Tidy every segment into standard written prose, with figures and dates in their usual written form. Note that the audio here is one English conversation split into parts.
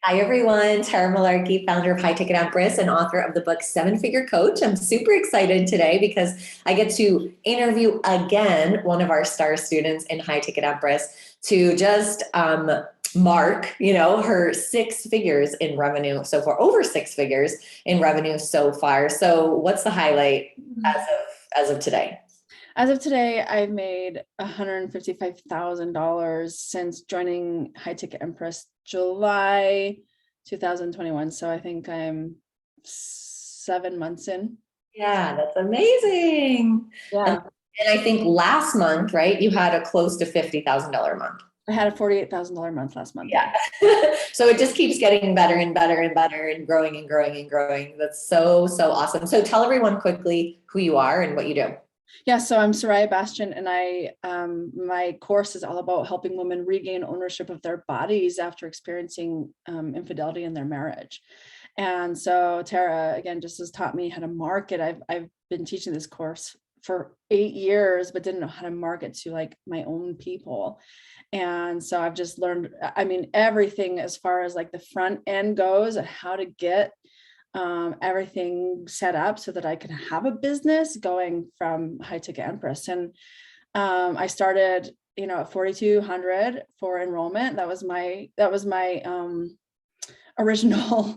Hi, everyone. Tara Malarkey, founder of High Ticket Empress and author of the book Seven Figure Coach. I'm super excited today because I get to interview again one of our star students in High Ticket Empress to just mark, her six figures in revenue so far, over six figures in revenue so far. So, what's the highlight as of today? As of today, I've made $155,000 since joining High Ticket Empress July 2021. So I think I'm 7 months in. Yeah, that's amazing. And, Yeah. and I think last month, right, you had a close to $50,000 a month. I had a $48,000 month last month. Yeah. So it just keeps getting better and better and better and growing and growing and growing. That's so, so awesome. So tell everyone quickly who you are and what you do. Yeah, so I'm Sariah Bastion, and my course is all about helping women regain ownership of their bodies after experiencing infidelity in their marriage. And so Tara, again, just has taught me how to market. I've been teaching this course for 8 years, but didn't know how to market to like my own people. And so I've just learned, I mean, everything as far as like the front end goes and how to get everything set up so that I could have a business going from High Ticket Empress. And I started, at 4,200 for enrollment. That was my original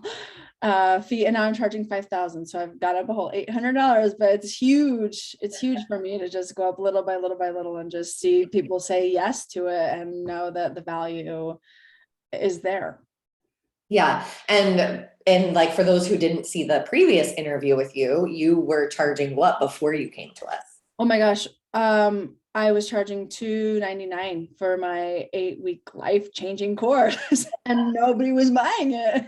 fee, and now I'm charging 5,000. So I've got up a whole $800, but it's huge. It's huge for me to just go up little by little by little and just see people say yes to it and know that the value is there. Yeah. And like for those who didn't see the previous interview with you, you were charging what before you came to us? Oh my gosh. I was charging $299 for my 8-week life-changing course and nobody was buying it.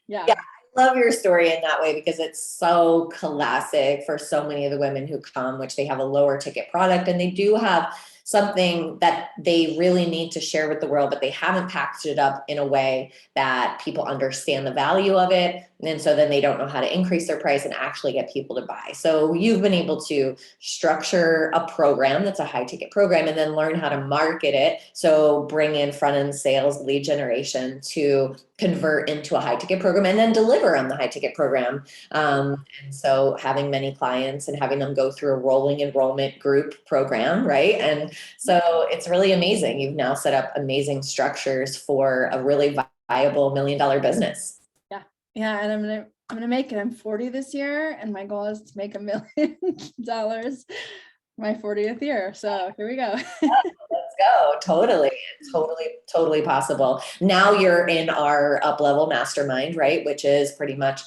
Yeah, Yeah. I love your story in that way because it's so classic for so many of the women who come, which they have a lower ticket product and they do have something that they really need to share with the world, but they haven't packaged it up in a way that people understand the value of it. And so then they don't know how to increase their price and actually get people to buy. So you've been able to structure a program that's a high ticket program and then learn how to market it. So bring in front end sales, lead generation to convert into a high ticket program and then deliver on the high ticket program. And so having many clients and having them go through a rolling enrollment group program, right? And so it's really amazing. You've now set up amazing structures for a really viable $1 million business. Yeah. Yeah. And I'm gonna make it. I'm 40 this year, and my goal is to make $1 million my 40th year. So here we go. Let's go. Totally. Totally possible. Now you're in our up level mastermind, right? Which is pretty much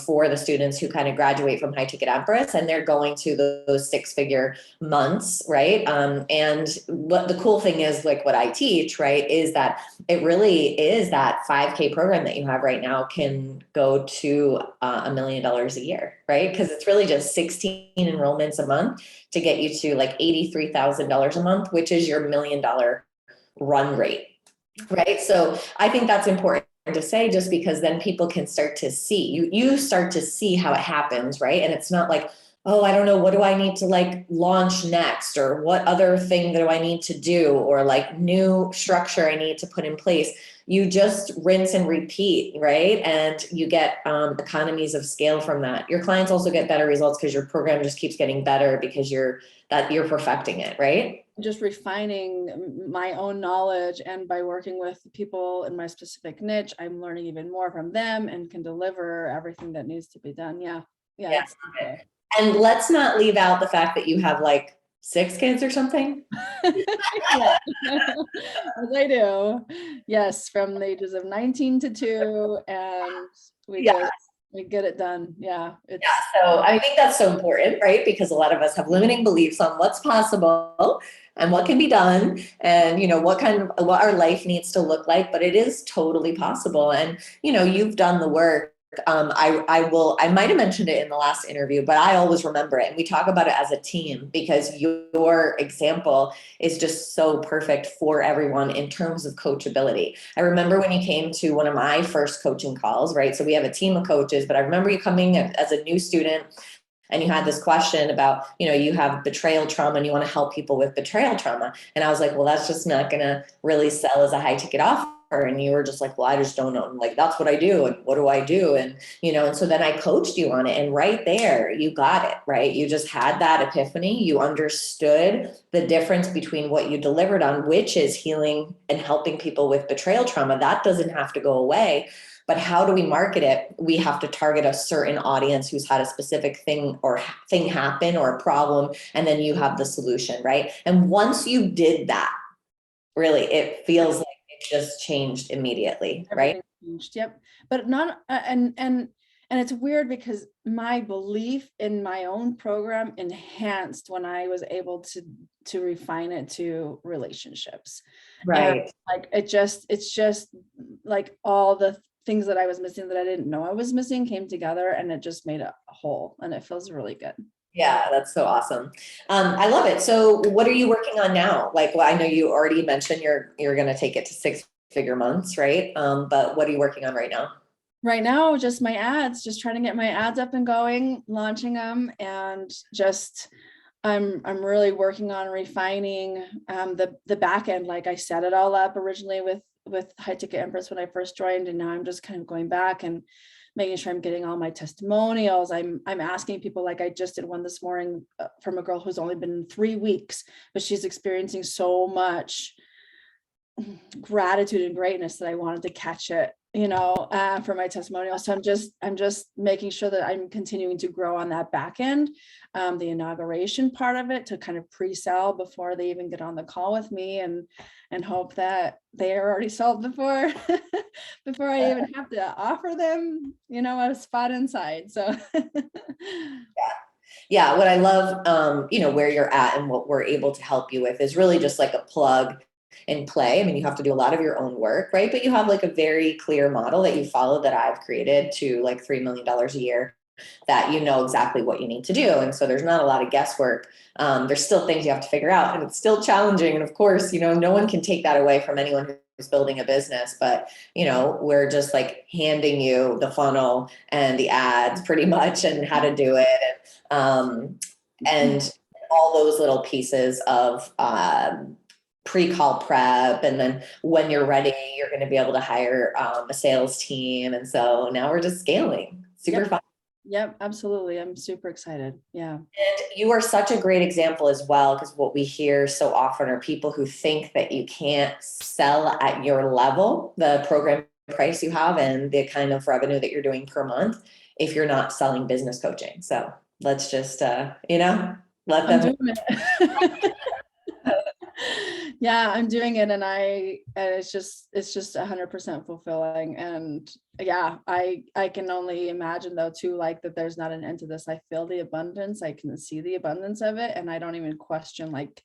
for the students who kind of graduate from High Ticket Empress and they're going to those six figure months, right? And what the cool thing is, like what I teach, right, is that it really is that 5K program that you have right now can go to $1 million a year, right? Because it's really just 16 enrollments a month to get you to like $83,000 a month, which is your $1 million run rate, right? So I think that's important to say just because then people can start to see you start to see how it happens, right? And it's not like, oh, I don't know, what do I need to like launch next, or what other thing do I need to do, or like new structure I need to put in place. You just rinse and repeat, right? And you get economies of scale from that. Your clients also get better results because your program just keeps getting better because you're perfecting it, right? Just refining my own knowledge, and by working with people in my specific niche, I'm learning even more from them and can deliver everything that needs to be done. Yeah. Yeah. And let's not leave out the fact that you have like 6 kids or something. Yeah. As I do. Yes, from the ages of 19 to 2, and we Yeah. get it done. Yeah. It's So I think that's so important, right? Because a lot of us have limiting beliefs on what's possible and what can be done and what our life needs to look like, but it is totally possible. And you've done the work. I might have mentioned it in the last interview, but I always remember it. And we talk about it as a team because your example is just so perfect for everyone in terms of coachability. I remember when you came to one of my first coaching calls, right? So we have a team of coaches, but I remember you coming as a new student and you had this question about, you have betrayal trauma and you want to help people with betrayal trauma. And I was like, well, that's just not going to really sell as a high ticket offer. And you were just like, well, I just don't know. I'm like, that's what I do. And what do I do? And, and so then I coached you on it, and right there, you got it, right? You just had that epiphany. You understood the difference between what you delivered on, which is healing and helping people with betrayal trauma. That doesn't have to go away. But how do we market it? We have to target a certain audience who's had a specific thing happen or a problem. And then you have the solution, right? And once you did that, really, it feels like it just changed immediately, right? Everything changed. Yep. But not, and it's weird because my belief in my own program enhanced when I was able to refine it to relationships. And Right. like, it's just like all the things that I was missing that I didn't know I was missing came together, and it just made a whole, and it feels really good. Yeah, that's so awesome. I love it. So what are you working on now? Like, well, I know you already mentioned you're going to take it to 6-figure months, right? But what are you working on right now? Right now, just my ads, just trying to get my ads up and going, launching them, and just I'm really working on refining the back end. Like I set it all up originally with High Ticket Empress when I first joined, and now I'm just kind of going back and making sure I'm getting all my testimonials. I'm asking people, like I just did one this morning from a girl who's only been 3 weeks, but she's experiencing so much gratitude and greatness that I wanted to catch it, for my testimonial. So I'm just making sure that I'm continuing to grow on that back end, the inauguration part of it, to kind of pre-sell before they even get on the call with me, and hope that they are already sold before before I even have to offer them, a spot inside. So Yeah, what I love, where you're at and what we're able to help you with is really just like a plug and play. I mean, you have to do a lot of your own work, right? But you have like a very clear model that you follow that I've created to like $3 million a year, that you know exactly what you need to do. And so there's not a lot of guesswork. There's still things you have to figure out, and it's still challenging. And of course, no one can take that away from anyone who's building a business, but we're just like handing you the funnel and the ads pretty much, and how to do it. And all those little pieces of, pre-call prep. And then when you're ready, you're going to be able to hire a sales team. And so now we're just scaling. Super fun. Yep, absolutely. I'm super excited. Yeah. And you are such a great example as well, because what we hear so often are people who think that you can't sell at your level, the program price you have, and the kind of revenue that you're doing per month, if you're not selling business coaching. So let's just, let I'm them. doing it. Yeah, I'm doing it, and it's just 100% fulfilling. And yeah, I can only imagine though too, like that there's not an end to this. I feel the abundance, I can see the abundance of it, and I don't even question like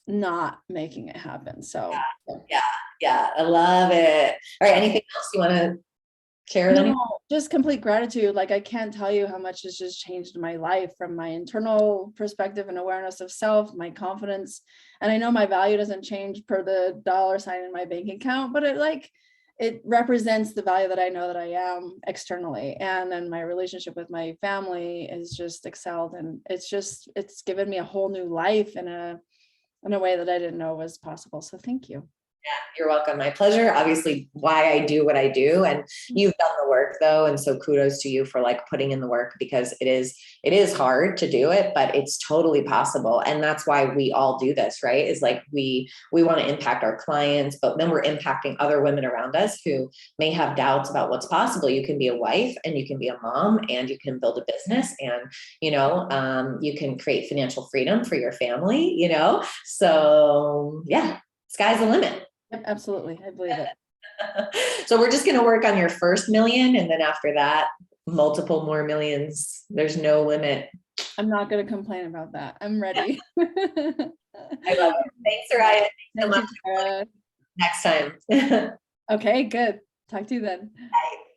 not making it happen. So Yeah, I love it. All right, anything else you want to share with anyone? no, just complete gratitude. Like I can't tell you how much it's just changed my life, from my internal perspective and awareness of self, my confidence. And I know my value doesn't change per the dollar sign in my bank account, but it represents the value that I know that I am externally. And then my relationship with my family is just excelled. And it's given me a whole new life in a way that I didn't know was possible. So thank you. Yeah, you're welcome. My pleasure. Obviously, why I do what I do, and you've done the work though, and so kudos to you for like putting in the work, because it is hard to do it, but it's totally possible. And that's why we all do this, right? Is like we want to impact our clients, but then we're impacting other women around us who may have doubts about what's possible. You can be a wife, and you can be a mom, and you can build a business, and you can create financial freedom for your family. So yeah, sky's the limit. Yep, absolutely. I believe it. So we're just going to work on your first million, and then after that, multiple more millions. There's no limit. I'm not going to complain about that. I'm ready. I love it. Thanks, Sariah. Thanks so much. You, Next time. okay, good. Talk to you then. Bye.